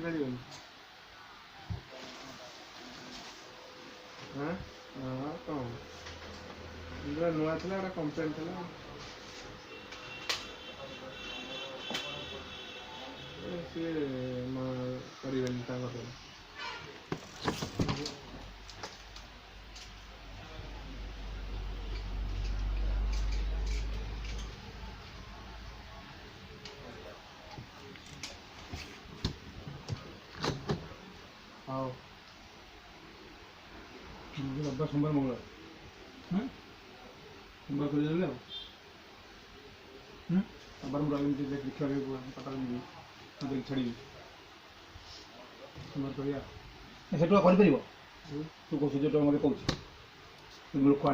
बुझिपारिबनि हाँ हाँ कौन नुआ था गोटे कम्प्लेन था सी कर हाँ रविवार सोमवार मंगलवार सोमवार कर रविवार मुझे देखा पता नहीं छाड़ी सोमवार कर तू कौन मत कौन लोक